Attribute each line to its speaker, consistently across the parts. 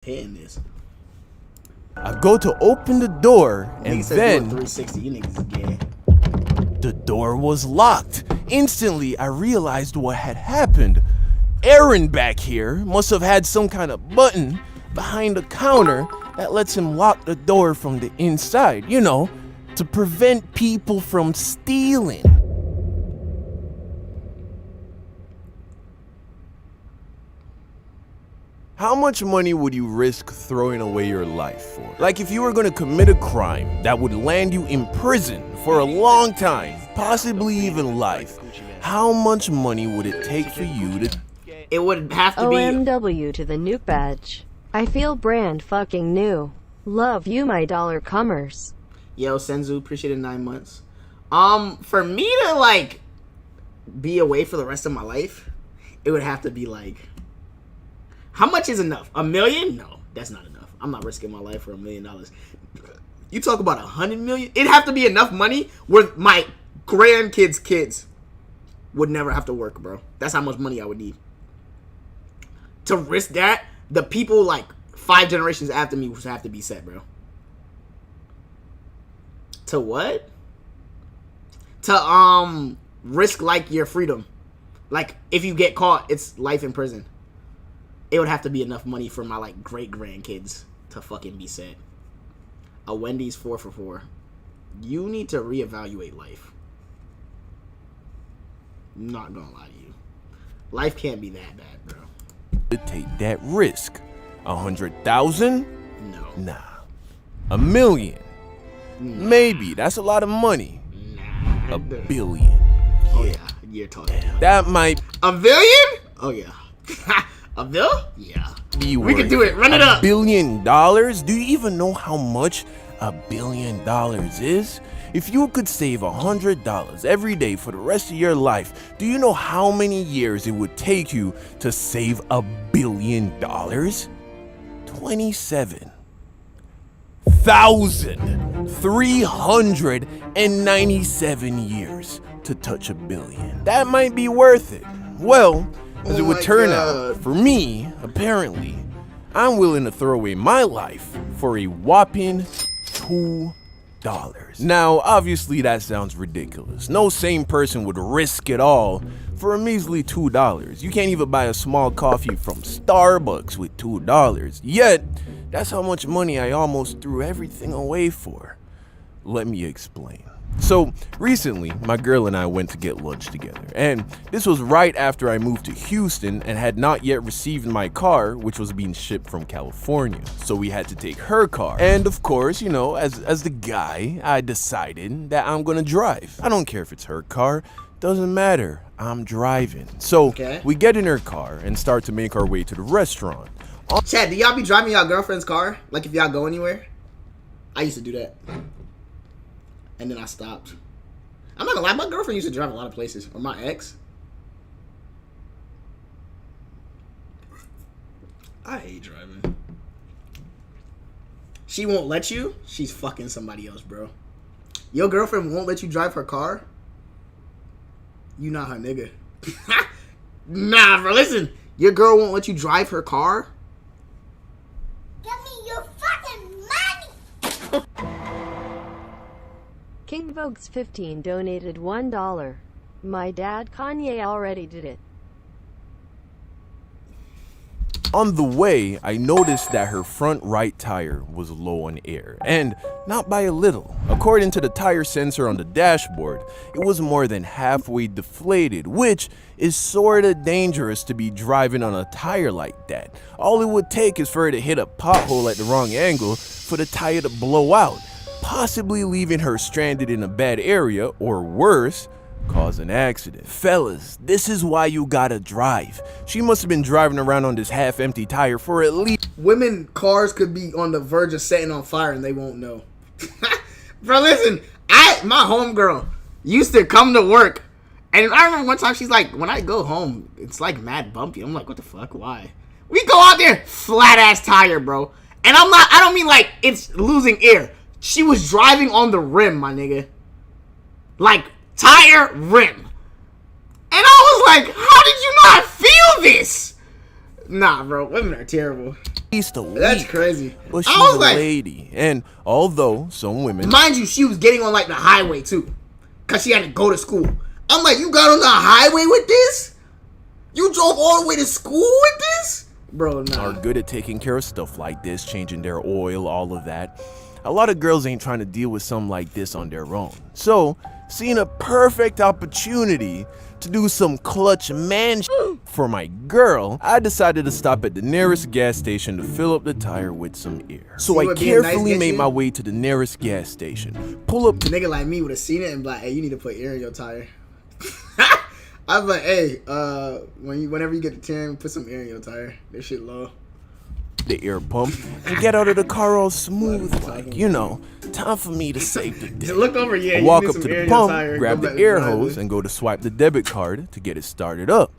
Speaker 1: hitting this.
Speaker 2: I go to open the door, and then
Speaker 1: 360. You niggas is gay.
Speaker 2: The door was locked. Instantly, I realized what had happened. Aaron back here must have had some kind of button behind the counter that lets him lock the door from the inside, you know, to prevent people from stealing. How much money would you risk throwing away your life for? Like if you were gonna commit a crime that would land you in prison for a long time, possibly even life, how much money would it take for you to...
Speaker 1: It would have to be...
Speaker 3: OMW to the nuke badge. I feel brand fucking new. Love you, my dollar commerce.
Speaker 1: Yo, Senzu, appreciate it 9 months. For me to, like, be away for the rest of my life, it would have to be, like... How much is enough? $1 million? No, that's not enough. I'm not risking my life for $1 million. You talk about $100 million? It'd have to be enough money where my grandkids' kids would never have to work, bro. That's how much money I would need. To risk that, the people, like, 5 generations after me would have to be set, bro. To what? To, risk, like, your freedom. Like, if you get caught, it's life in prison. It would have to be enough money for my, like, great-grandkids to fucking be set. A Wendy's 4 for 4. You need to reevaluate life. I'm not gonna lie to you. Life can't be that bad, bro.
Speaker 2: To take that risk? 100,000?
Speaker 1: No.
Speaker 2: Nah. $1 million?
Speaker 1: Nah.
Speaker 2: Maybe. That's a lot of money.
Speaker 1: Nah.
Speaker 2: $1 billion.
Speaker 1: Oh, yeah. You're talking.
Speaker 2: That might...
Speaker 1: $1 billion? Oh, yeah. A bill? Yeah. We can do it. Run it up.
Speaker 2: $1 billion? Do you even know how much $1 billion is? If you could save $100 every day for the rest of your life, do you know how many years it would take you to save $1 billion? 27,397 years to touch $1 billion. That might be worth it. Well, as it would turn out, for me, apparently, I'm willing to throw away my life for a whopping $2. Now, obviously that sounds ridiculous. No sane person would risk it all for a measly $2. You can't even buy a small coffee from Starbucks with $2. Yet, that's how much money I almost threw everything away for. Let me explain. So, recently, my girl and I went to get lunch together, and this was right after I moved to Houston and had not yet received my car, which was being shipped from California. So we had to take her car. And of course, you know, as the guy, I decided that I'm gonna drive. I don't care if it's her car, doesn't matter, I'm driving. So, we get in her car and start to make our way to the restaurant.
Speaker 1: Chad, do y'all be driving y'all girlfriend's car? Like if y'all go anywhere? I used to do that. And then I stopped. I'm not gonna lie, my girlfriend used to drive a lot of places. Or my ex. I hate driving. She won't let you? She's fucking somebody else, bro. Your girlfriend won't let you drive her car? You not her nigga. Nah, bro, listen. Your girl won't let you drive her car?
Speaker 4: Give me your fucking money!
Speaker 3: King Vogues 15 donated $1. My dad Kanye already did it.
Speaker 2: On the way, I noticed that her front right tire was low on air, and not by a little. According to the tire sensor on the dashboard, it was more than halfway deflated, which is sorta dangerous to be driving on a tire like that. All it would take is for her to hit a pothole at the wrong angle for the tire to blow out, possibly leaving her stranded in a bad area, or worse, cause an accident. Fellas, this is why you gotta drive. She must have been driving around on this half-empty tire for at least...
Speaker 1: Women cars could be on the verge of setting on fire and they won't know. Bro, listen, my homegirl used to come to work, and I remember one time she's like, when I go home, it's like mad bumpy. I'm like, what the fuck? Why? We go out there, flat ass tire, bro. And I don't mean like it's losing air. She was driving on the rim, my nigga. Like, tire rim. And I was like, how did you not feel this? Nah, bro. Women are terrible.
Speaker 2: Least a week.
Speaker 1: That's crazy.
Speaker 2: But
Speaker 1: I
Speaker 2: she's
Speaker 1: was
Speaker 2: a
Speaker 1: like,
Speaker 2: lady, and although some women,
Speaker 1: mind you, she was getting on like the highway too, cause she had to go to school. I'm like, you got on the highway with this? You drove all the way to school with this? Bro, nah.
Speaker 2: are good at taking care of stuff like this, changing their oil, all of that. A lot of girls ain't trying to deal with something like this on their own. So, seeing a perfect opportunity to do some clutch man for my girl, I decided to stop at the nearest gas station to fill up the tire with some air. So
Speaker 1: See
Speaker 2: I
Speaker 1: what being nice
Speaker 2: carefully
Speaker 1: gets
Speaker 2: made
Speaker 1: you?
Speaker 2: my way to the nearest gas station, pull up
Speaker 1: A nigga like me would have seen it and be like, hey, you need to put air in your tire. I was like, hey, whenever you get the tearing, put some air in your tire. This shit low.
Speaker 2: the air pump and get out of the car all smooth, like, you know, time for me to save the day.
Speaker 1: Just look over, yeah.
Speaker 2: I walk up to the pump, grab the air hose, and go to swipe the debit card to get it started up.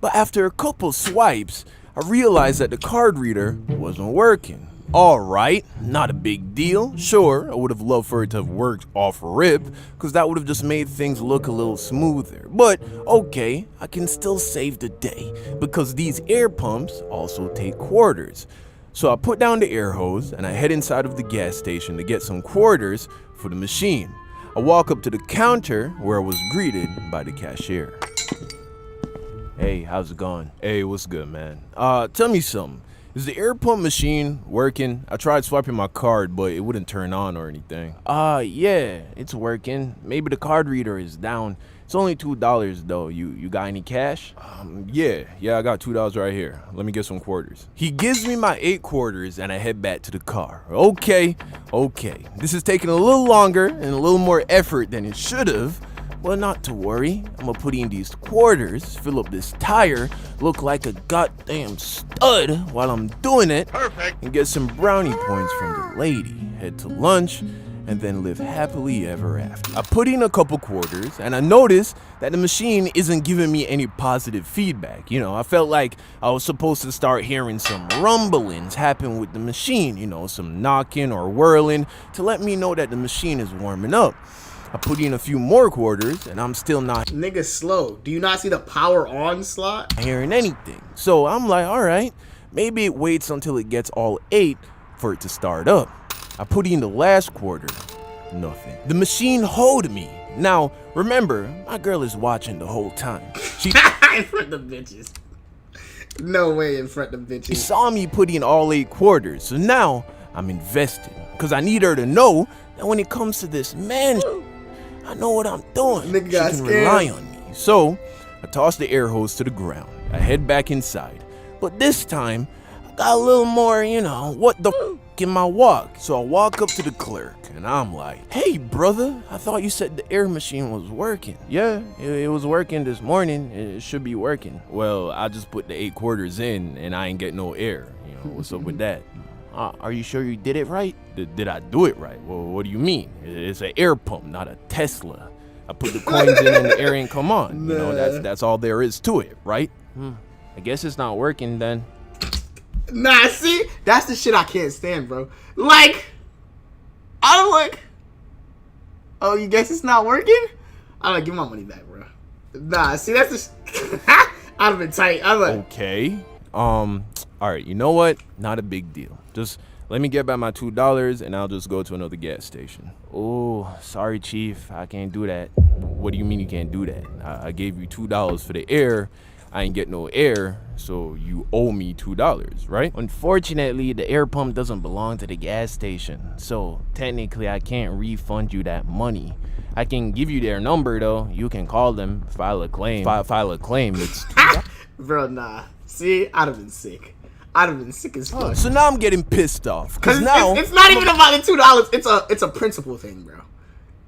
Speaker 2: But after a couple swipes, I realized that the card reader wasn't working. Alright, not a big deal. Sure, I would have loved for it to have worked off rip, because that would have just made things look a little smoother. But okay, I can still save the day, because these air pumps also take quarters. So I put down the air hose and I head inside of the gas station to get some quarters for the machine. I walk up to the counter where I was greeted by the cashier. Hey, how's it going? Hey, what's good, man? Tell me something. Is the air pump machine working? I tried swiping my card, but it wouldn't turn on or anything. Yeah, it's working. Maybe the card reader is down. It's only $2 though. You got any cash? Yeah, I got $2 right here. Let me get some quarters. He gives me my 8 quarters and I head back to the car. Okay. This is taking a little longer and a little more effort than it should have. But not to worry, I'm gonna put in these quarters, fill up this tire, look like a goddamn stud while I'm doing it. Perfect. And get some brownie points from the lady, head to lunch, and then live happily ever after. I put in a couple quarters, and I noticed that the machine isn't giving me any positive feedback. You know, I felt like I was supposed to start hearing some rumblings happen with the machine, you know, some knocking or whirling to let me know that the machine is warming up. I put in a few more quarters, and I'm still not
Speaker 1: Nigga slow. Do you not see the power on slot?
Speaker 2: hearing anything. So I'm like, all right, maybe it waits until it gets all 8 for it to start up. I put in the last quarter. Nothing. The machine hold me. Now, remember, my girl is watching the whole time. She
Speaker 1: In front of bitches. No way in front of bitches.
Speaker 2: saw me put in all 8 quarters, so now I'm invested. Because I need her to know that when it comes to this man, I know what I'm doing.
Speaker 1: Nigga
Speaker 2: She
Speaker 1: got
Speaker 2: can
Speaker 1: scared.
Speaker 2: rely on me. So, I toss the air hose to the ground. I head back inside. But this time, I got a little more, you know, what the f in my walk. So I walk up to the clerk, and I'm like, hey, brother, I thought you said the air machine was working. Yeah, it was working this morning. It should be working. Well, I just put the 8 quarters in, and I ain't get no air. You know, what's up with that? Are you sure you did it right? Did I do it right? Well, what do you mean? It's an air pump, not a Tesla. I put the coins in and the air ain't come on. You know, that's all there is to it, right? I guess it's not working then.
Speaker 1: Nah, see? That's the shit I can't stand, bro. Like, I'm like, oh, you guess it's not working? I'm like, give my money back, bro. Nah, see, that's the I'd have been tight. I'm like,
Speaker 2: Okay. All right, you know what? Not a big deal. Just let me get back my $2 and I'll just go to another gas station. Oh, sorry, Chief. I can't do that. What do you mean you can't do that? I gave you $2 for the air. I ain't get no air, so you owe me $2, right? Unfortunately, the air pump doesn't belong to the gas station, so technically I can't refund you that money. I can give you their number though. You can call them, file a claim. File a claim. It's $2.
Speaker 1: bro, nah. See, I'd have been sick. I'd have been sick as fuck.
Speaker 2: So now I'm getting pissed off.
Speaker 1: Cause
Speaker 2: Cause now
Speaker 1: it's not even about the $2. It's a principle thing, bro.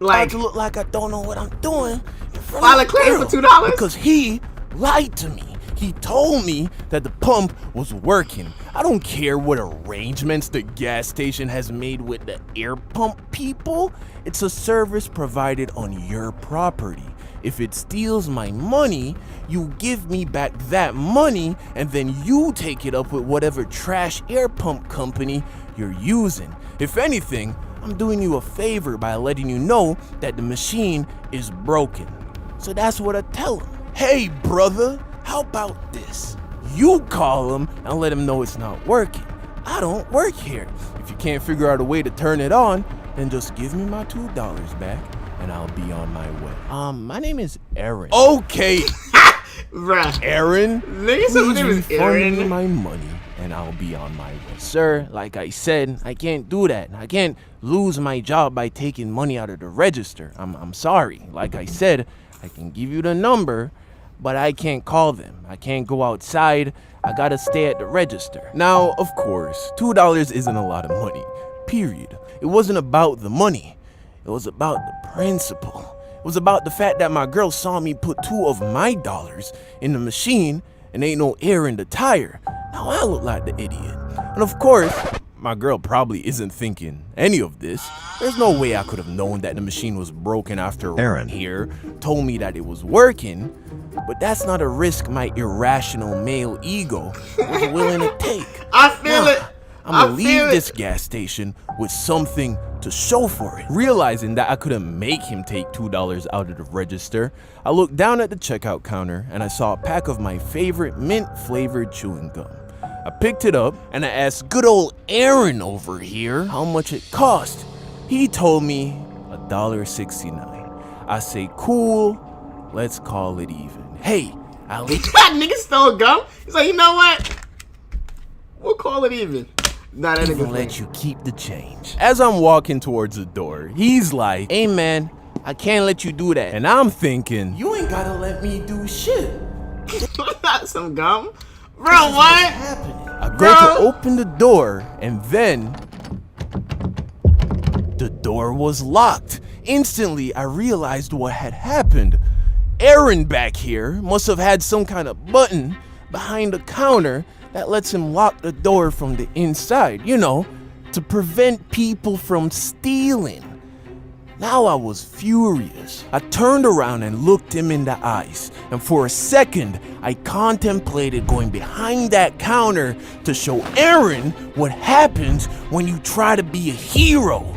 Speaker 2: I
Speaker 1: Like,
Speaker 2: to look like I don't know what I'm doing.
Speaker 1: File a claim for $2?
Speaker 2: Because he lied to me. He told me that the pump was working. I don't care what arrangements the gas station has made with the air pump people. It's a service provided on your property. If it steals my money, you give me back that money and then you take it up with whatever trash air pump company you're using. If anything, I'm doing you a favor by letting you know that the machine is broken. So that's what I tell him. Hey, brother, how about this? you call him and let him know it's not working. I don't work here. If you can't figure out a way to turn it on, then just give me my $2 back and I'll be on my way. My name is Aaron. Okay,
Speaker 1: Bruh.
Speaker 2: Aaron,
Speaker 1: Nigga said my name is
Speaker 2: refund me
Speaker 1: Aaron.
Speaker 2: my money and I'll be on my way. Sir, like I said, I can't do that. I can't lose my job by taking money out of the register. I'm sorry. Like I said, I can give you the number, but I can't call them. I can't go outside. I gotta stay at the register. Now, of course, $2 isn't a lot of money, period. It wasn't about the money. It was about the principle. It was about the fact that my girl saw me put 2 of my dollars in the machine and ain't no air in the tire. Now I look like the idiot. And of course, my girl probably isn't thinking any of this. There's no way I could have known that the machine was broken after Aaron here told me that it was working. But that's not a risk my irrational male ego was willing to take.
Speaker 1: I feel it.
Speaker 2: I'm gonna leave this gas station with something to show for it. Realizing that I couldn't make him take $2 out of the register, I looked down at the checkout counter and I saw a pack of my favorite mint-flavored chewing gum. I picked it up and I asked good old Aaron over here how much it cost. He told me $1.69. I say, cool, let's call it even. Hey, I'll let
Speaker 1: That nigga stole gum. He's like, you know what? We'll call it even. Nah, that nigga
Speaker 2: let you keep the change. As I'm walking towards the door, he's like, hey man, I can't let you do that. And I'm thinking, you ain't gotta let me do shit.
Speaker 1: Some gum? Bro, what?
Speaker 2: I go to open the door and then the door was locked. Instantly, I realized what had happened. Aaron back here must have had some kind of button behind the counter that lets him lock the door from the inside, you know, to prevent people from stealing. Now I was furious. I turned around and looked him in the eyes, and for a second, I contemplated going behind that counter to show Aaron what happens when you try to be a hero.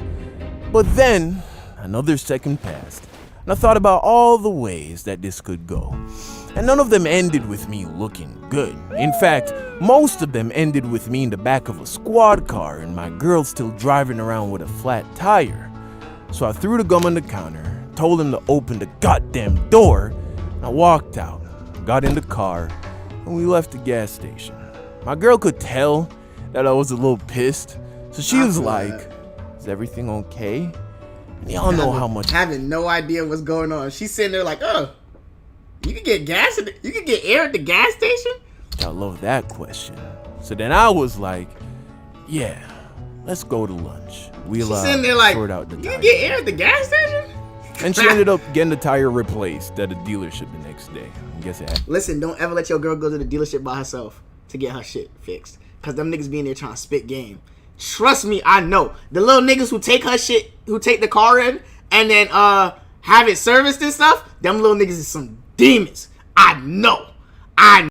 Speaker 2: But then, another second passed, and I thought about all the ways that this could go. And none of them ended with me looking good. In fact, most of them ended with me in the back of a squad car and my girl still driving around with a flat tire. So I threw the gum on the counter, told him to open the goddamn door, and I walked out, got in the car, and we left the gas station. My girl could tell that I was a little pissed, so she was like, is everything okay? And y'all know how much...
Speaker 1: Having no idea what's going on. She's sitting there like, oh, you can get gas, you can get air at the gas station?
Speaker 2: I love that question. So then I was like, yeah, let's go to lunch. We'll
Speaker 1: She's sitting there like,
Speaker 2: sort out the
Speaker 1: you
Speaker 2: tire.
Speaker 1: can get air at the gas station?
Speaker 2: And she ended up getting the tire replaced at a dealership the next day. I guess it happened.
Speaker 1: Listen, don't ever let your girl go to the dealership by herself to get her shit fixed. Cause them niggas be in there trying to spit game. Trust me, I know. The little niggas who take her shit, who take the car in and then have it serviced and stuff, them little niggas is some demons. I know.